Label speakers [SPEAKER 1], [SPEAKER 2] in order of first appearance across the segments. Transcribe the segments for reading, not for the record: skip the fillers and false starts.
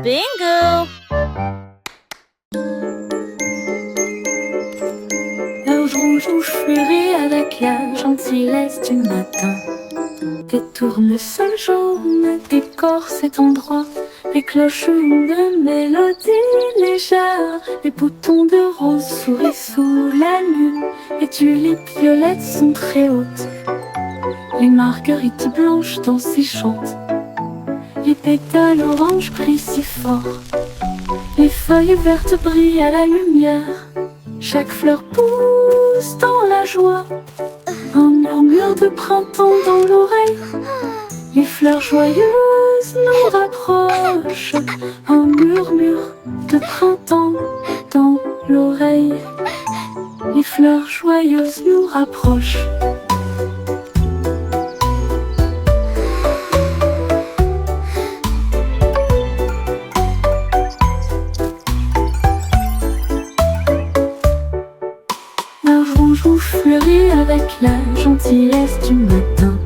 [SPEAKER 1] Bingo!
[SPEAKER 2] L'orge rouge où je fleuris avec la gentillesse du matin. Des tournesols jaunes décorent cet endroit. Les cloches de mélodie légère. Les boutons de rose sourient sous la lune. Les tulipes violettes sont très hautes. Les marguerites blanches dansent et chantent. Les pétales orange brillent si fort. Les feuilles vertes brillent à la lumière. Chaque fleur pousse dans la joie. Un murmure de printemps dans l'oreille. Les fleurs joyeuses nous rapprochent. Un murmure de printemps dans l'oreille. Les fleurs joyeuses nous rapprochent. Fleurit avec la gentillesse du matin.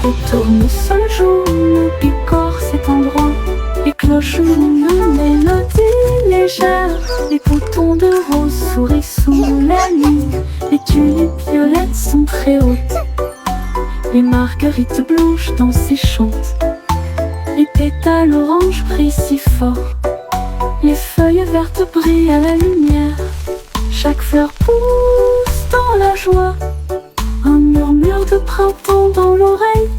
[SPEAKER 2] Les tournesols jaunes décorent cet endroit. Les cloches de mélodie légère. Les boutons de rose sourient sous la nuit. Les tulipes violettes sont très hautes. Les marguerites blanches dansent et chantent. Les pétales orange brillent si fort. Les feuilles vertes brillent à la lumière. Chaque fleur pousse dans la joie. Un murmure de printemps dans l'oreille.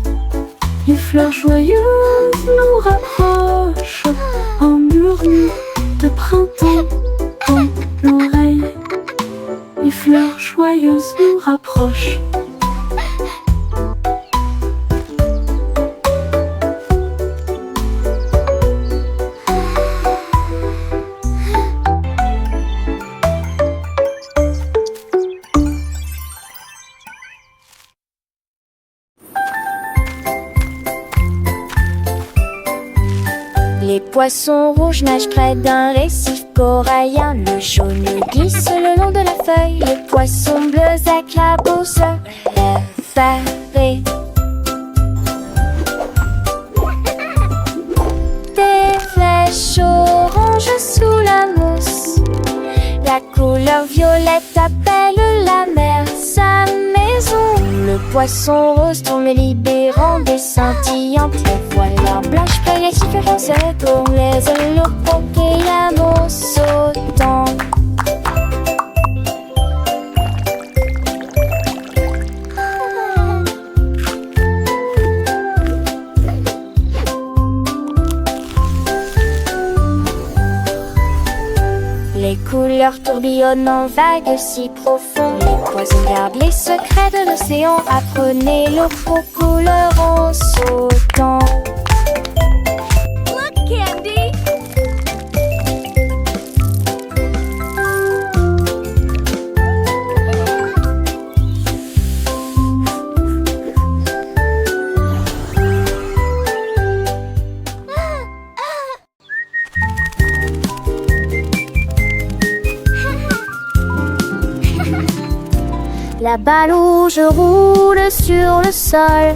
[SPEAKER 2] Les fleurs joyeuses nous rapprochent. Un murmure de printemps dans l'oreille. Les fleurs joyeuses nous rapprochent.
[SPEAKER 3] Les poissons rouges nagent près d'un récif corallien. Le jaune glisse le long de la feuille. Les poissons bleus éclaboussent effarés. Des flèches oranges sous la mousse. La couleur violette appelle la mer sa maison. Le poisson rose tourne libérant des scintillantes. Les voiles blanches feuilles et sifflent tournent les ailes pour qu'il l'amour sautant. Les couleurs tourbillonnent en vagues si profondes. Les poissons gardent les secrets de l'océan. Apprenez l'eau pour couleur en sautant.
[SPEAKER 1] Look, Candy!
[SPEAKER 3] La balle rouge roule sur le sol.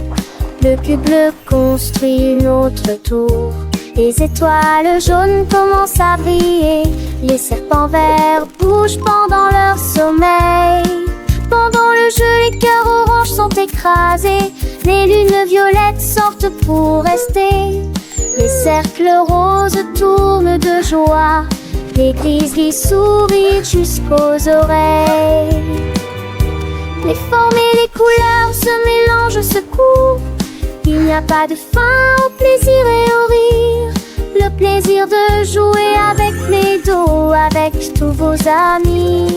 [SPEAKER 3] Le cube bleu construit une autre tour. Les étoiles jaunes commencent à briller. Les serpents verts bougent pendant leur sommeil. Pendant le jeu, les cœurs oranges sont écrasés. Les lunes violettes sortent pour rester. Les cercles roses tournent de joie. Les grizzlies sourient jusqu'aux oreilles. Les formes et les couleurs se mélangent, se courent. Il n'y a pas de fin au plaisir et au rire. Le plaisir de jouer avec les dos, avec tous vos amis.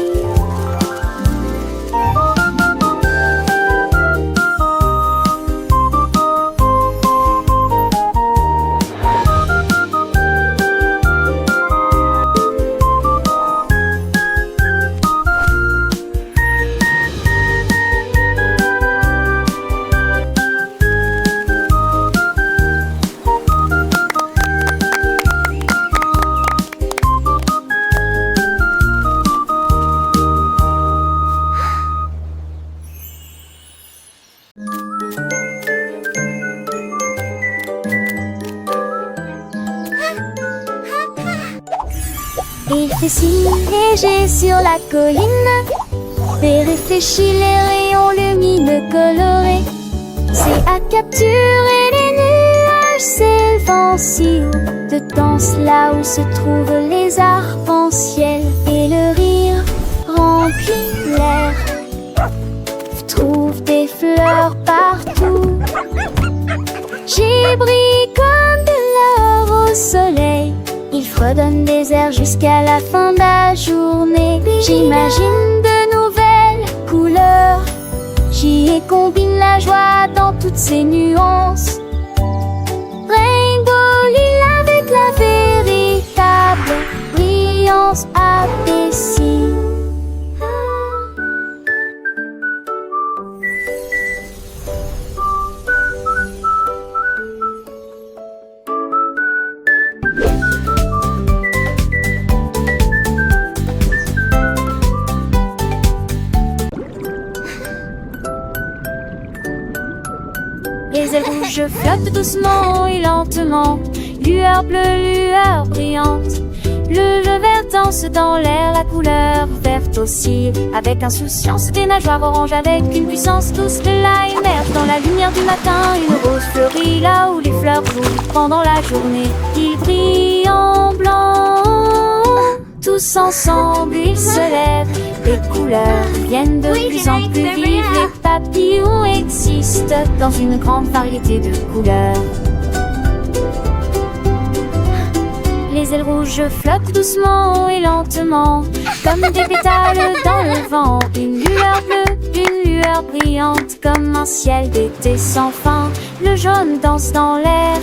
[SPEAKER 3] Des signes légers sur la colline, et réfléchis les rayons lumineux colorés. C'est à capturer les nuages s'élevant si haut, de danse là où se trouvent les arcs-en-ciel, et le rire remplit l'air. Trouve des fleurs partout. J'y brille comme de l'or au soleil. Il fredonne des airs jusqu'à la fin de la journée. J'imagine de nouvelles couleurs. J'y combine la joie dans toutes ses nuances. Rainbow lila avec la véritable brillance abaissée. Les ailes rouges flottent doucement et lentement, lueur bleue, lueur brillante. Le jeu vert danse dans l'air, la couleur verte aussi, avec insouciance. Des nageoires oranges avec une puissance douce. De là émerge dans la lumière du matin une rose fleurie, là où les fleurs jouent pendant la journée. Ils brillent en blanc, tous ensemble ils se lèvent. Les couleurs viennent de plus en plus vives. Les papillons existent dans une grande variété de couleurs. Les ailes rouges flottent doucement et lentement, comme des pétales dans le vent. Une lueur bleue, une lueur brillante, comme un ciel d'été sans fin. Le jaune danse dans l'air,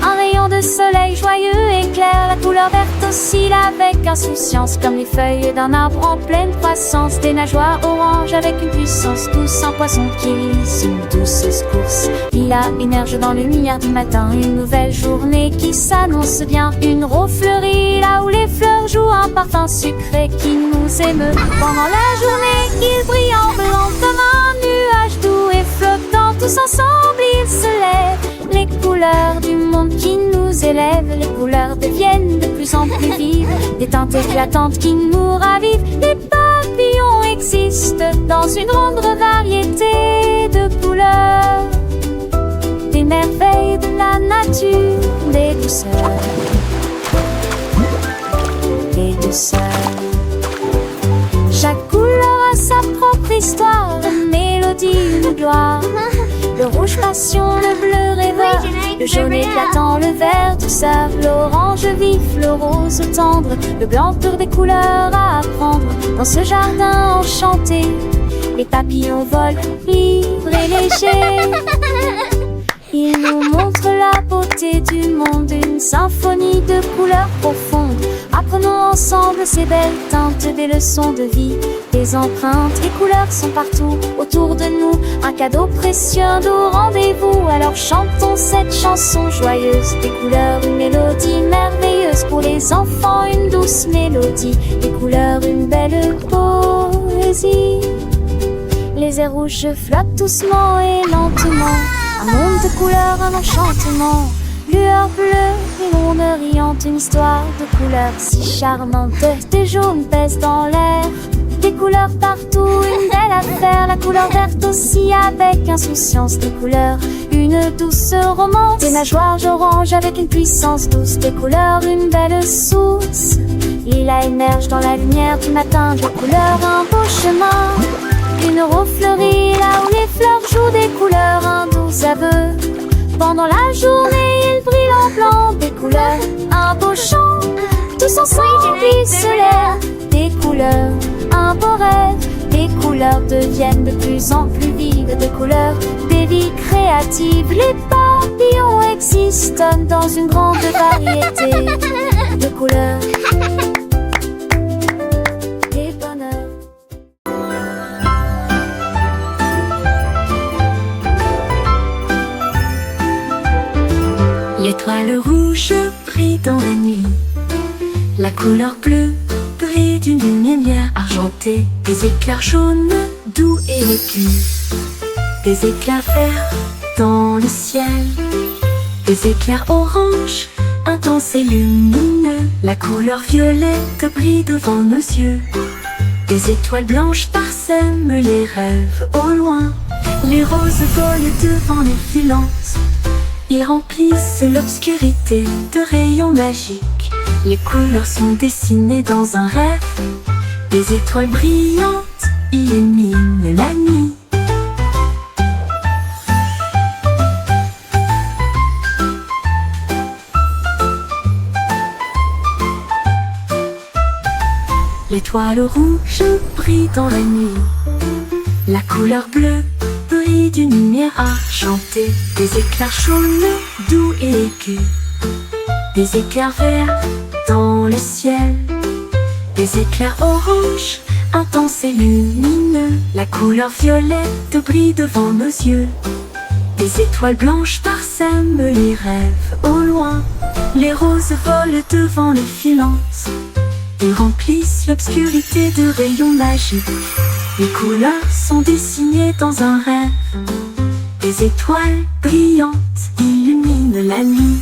[SPEAKER 3] un rayon de soleil joyeux éclaire. La couleur verte oscille avec insouciance, comme les feuilles d'un arbre en pleine croissance. Des nageoires oranges avec une puissance douce, un poisson qui lisse une douce course. Lila émerge dans le lumière du matin, une nouvelle journée qui s'annonce bien. Une rose fleurie, là où les fleurs jouent, un parfum sucré qui nous émeut. Pendant la journée, il brille en blanc comme un nuage doux et flottant. Tous ensemble, ils se lèvent. Les couleurs du monde qui nous élèvent, les couleurs deviennent de plus en plus vives. Des teintes éclatantes qui nous ravivent. Les papillons existent dans une grande variété de couleurs. Des merveilles de la nature, des douceurs, des douceurs. Chaque couleur a sa propre histoire, une mélodie, une gloire. Le rouge passion, le bleu rêveur, le jaune éclatant, le vert douceur, l'orange vif, le rose tendre, le blanc tour des couleurs à apprendre. Dans ce jardin enchanté, les papillons volent libres et légers. Ils nous montrent la beauté du monde, une symphonie de couleurs profondes. Apprenons ensemble ces belles teintes, des leçons de vie, des empreintes. Les couleurs sont partout autour de nous, un cadeau précieux, un doux rendez-vous. Alors chantons cette chanson joyeuse. Des couleurs, une mélodie merveilleuse. Pour les enfants, une douce mélodie. Des couleurs, une belle poésie. Les airs rouges flottent doucement et lentement. Un monde de couleurs, un enchantement. Lueur bleue, une onde riante, une histoire de couleurs si charmante. Des jaunes pèsent dans l'air, des couleurs partout, une belle affaire. La couleur verte aussi avec insouciance, des couleurs, une douce romance. Des nageoires orange avec une puissance douce, des couleurs, une belle source. Lila émerge dans la lumière du matin, des couleurs, un beau chemin. Une rose fleurie, là où les fleurs jouent, des couleurs, un doux aveu. Pendant la journée, il brille en blanc, des couleurs, un beau chant. Tous ensemble, ils se lèvent, des couleurs, un beau rêve. Des couleurs deviennent de plus en plus vives, des couleurs, des vies créatives. Les papillons existent dans une grande variété de couleurs.
[SPEAKER 2] L'étoile rouge brille dans la nuit. La couleur bleue brille d'une lumière argentée. Des éclairs jaunes, doux et aigus. Des éclairs verts dans le ciel. Des éclairs orange intense et lumineux. La couleur violette brille devant nos yeux. Des étoiles blanches parsèment les rêves au loin. Les roses volent devant les silences. Ils remplissent l'obscurité de rayons magiques. Les couleurs sont dessinées dans un rêve. Des étoiles brillantes illuminent la nuit. L'étoile rouge brille dans la nuit. La couleur bleue brille d'une lumière argentée. Des éclairs jaunes, doux et aigus. Des éclairs verts dans le ciel. Des éclairs orange, intenses et lumineux. La couleur violette brille devant nos yeux. Des étoiles blanches parsèment les rêves au loin. Les roses volent devant les silences. Ils remplissent l'obscurité de rayons magiques. Les couleurs sont dessinées dans un rêve. Des étoiles brillantes illuminent la nuit.